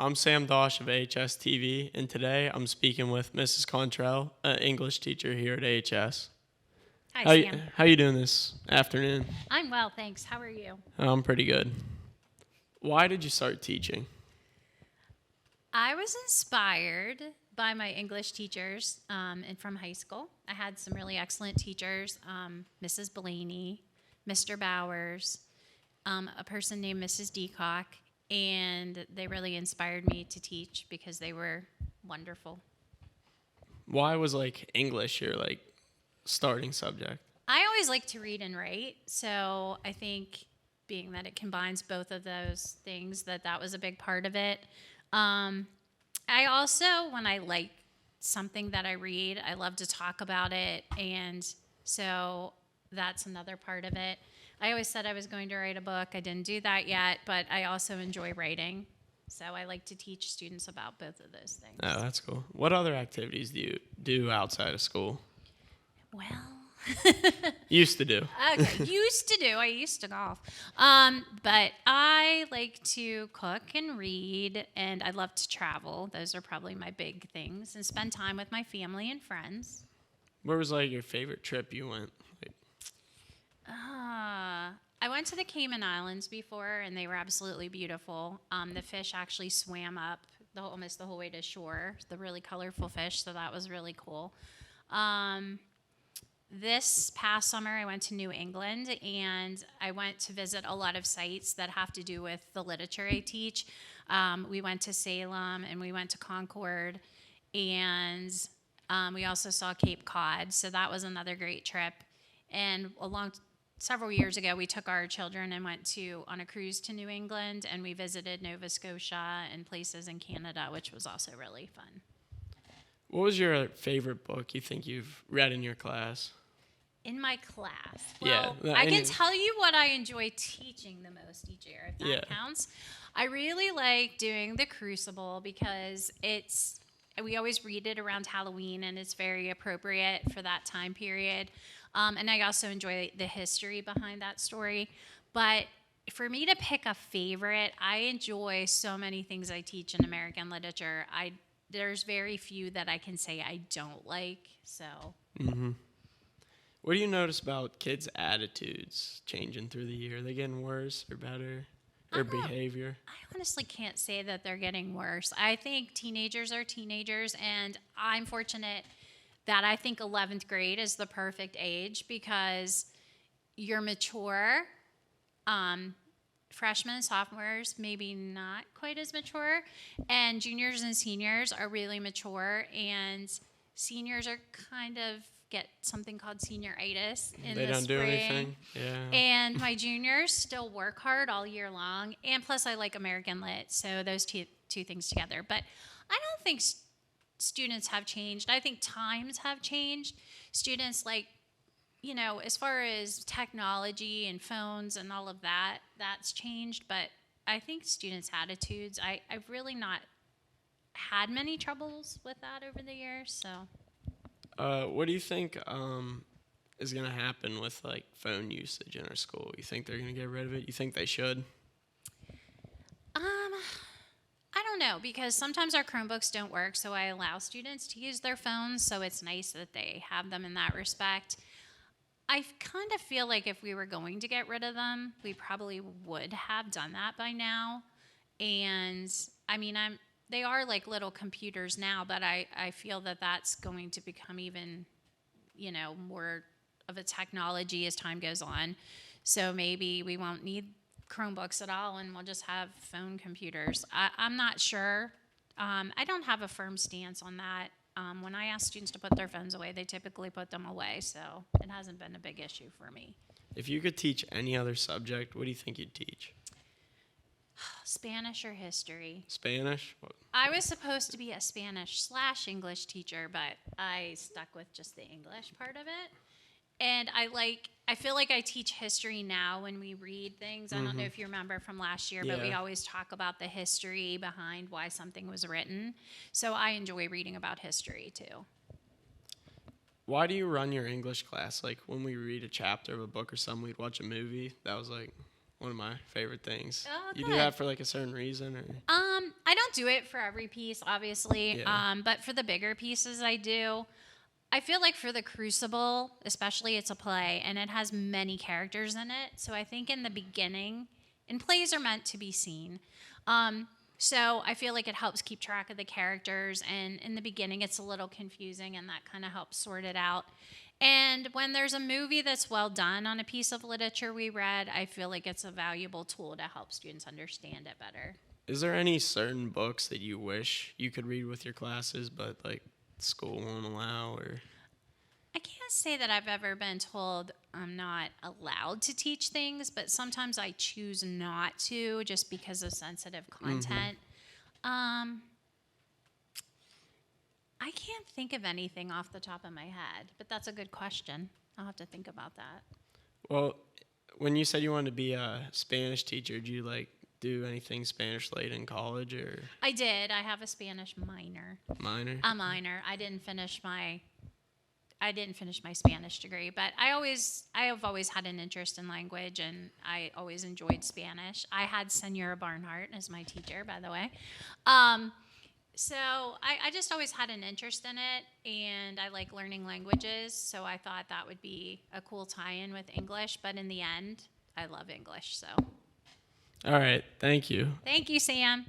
I'm Sam Dosch of AHS-TV, and today I'm speaking with Mrs. Contrael, an English teacher here at AHS. Hi, How you, Sam. how you doing this afternoon? I'm well, thanks. How are you? I'm pretty good. Why did you start teaching? I was inspired by my English teachers and from high school. I had some really excellent teachers, Mrs. Blaney, Mr. Bowers, a person named Mrs. Deacock, and they really inspired me to teach because they were wonderful. Why was English your starting subject? I always like to read and write, so I think being that it combines both of those things, that was a big part of it. I also, when I like something that I read, I love to talk about it, and so that's another part of it. I always said I was going to write a book. I didn't do that yet, but I also enjoy writing, so I like to teach students about both of those things. Oh, that's cool. What other activities do you do outside of school? Well, Used to do. okay, used to do. I used to golf. But I like to cook and read, and I love to travel. Those are probably my big things, and spend time with my family and friends. Where was your favorite trip you went? I went to the Cayman Islands before, and they were absolutely beautiful. The fish actually swam up almost the whole way to shore, the really colorful fish, so that was really cool. This past summer, I went to New England, and I went to visit a lot of sites that have to do with the literature I teach. We went to Salem, and we went to Concord, and we also saw Cape Cod, so that was another great trip. And several years ago, we took our children and went on a cruise to New England, and we visited Nova Scotia and places in Canada, which was also really fun. What was your favorite book you think you've read in your class? In my class? Yeah, Well, I can tell you what I enjoy teaching the most each year, if that counts. I really like doing The Crucible because we always read it around Halloween, and it's very appropriate for that time period. And I also enjoy the history behind that story. But for me to pick a favorite, I enjoy so many things I teach in American literature. There's very few that I can say I don't like. So. Mm-hmm. What do you notice about kids' attitudes changing through the year? Are they getting worse or better? Or behavior? I honestly can't say that they're getting worse. I think teenagers are teenagers, and I'm fortunate that I think 11th grade is the perfect age because you're mature. Freshmen and sophomores, maybe not quite as mature, and juniors and seniors are really mature, and seniors are kind of get something called senioritis in the spring. They don't do anything? Yeah. And my juniors still work hard all year long, and plus I like American Lit, so those two things together. But I don't think students have changed. I think times have changed. Students as far as technology and phones and all of that, that's changed. But I think students' attitudes, I've really not had many troubles with that over the years. So, what do you think is going to happen with phone usage in our school? You think they're going to get rid of it? You think they should? I don't know, because sometimes our Chromebooks don't work, so I allow students to use their phones, so it's nice that they have them in that respect. I kind of feel like if we were going to get rid of them, we probably would have done that by now. And I mean, they are like little computers now, but I feel that that's going to become even, more of a technology as time goes on. So maybe we won't need Chromebooks at all, and we'll just have phone computers. I'm not sure. I don't have a firm stance on that. When I ask students to put their phones away, they typically put them away, so it hasn't been a big issue for me. If you could teach any other subject, what do you think you'd teach? Spanish or history. Spanish? What? I was supposed to be a Spanish/English teacher, but I stuck with just the English part of it. And I feel like I teach history now when we read things. I don't know if you remember from last year, but we always talk about the history behind why something was written. So I enjoy reading about history too. Why do you run your English class? When we read a chapter of a book or something, we'd watch a movie. That was one of my favorite things. Oh, You do good. that for like a certain reason, or? I don't do it for every piece, obviously. Yeah. But for the bigger pieces, I do. I feel like for the Crucible, especially, it's a play and it has many characters in it. So I think in the beginning, and plays are meant to be seen. So I feel like it helps keep track of the characters. And in the beginning, it's a little confusing, and that kind of helps sort it out. And when there's a movie that's well done on a piece of literature we read, I feel like it's a valuable tool to help students understand it better. Is there any certain books that you wish you could read with your classes, but like school won't allow, or? I can't say that I've ever been told I'm not allowed to teach things, but sometimes I choose not to just because of sensitive content. I can't think of anything off the top of my head, but that's a good question. I'll have to think about that. Well, when you said you wanted to be a Spanish teacher, did you like do anything Spanish late in college or I did. I have a Spanish minor. minor? A minor. I didn't finish my Spanish degree, but I have always had an interest in language, and I always enjoyed Spanish. I had Senora Barnhart as my teacher, by the way. So I just always had an interest in it, and I like learning languages, so I thought that would be a cool tie-in with English, but in the end, I love English, so. All right, thank you. Thank you, Sam.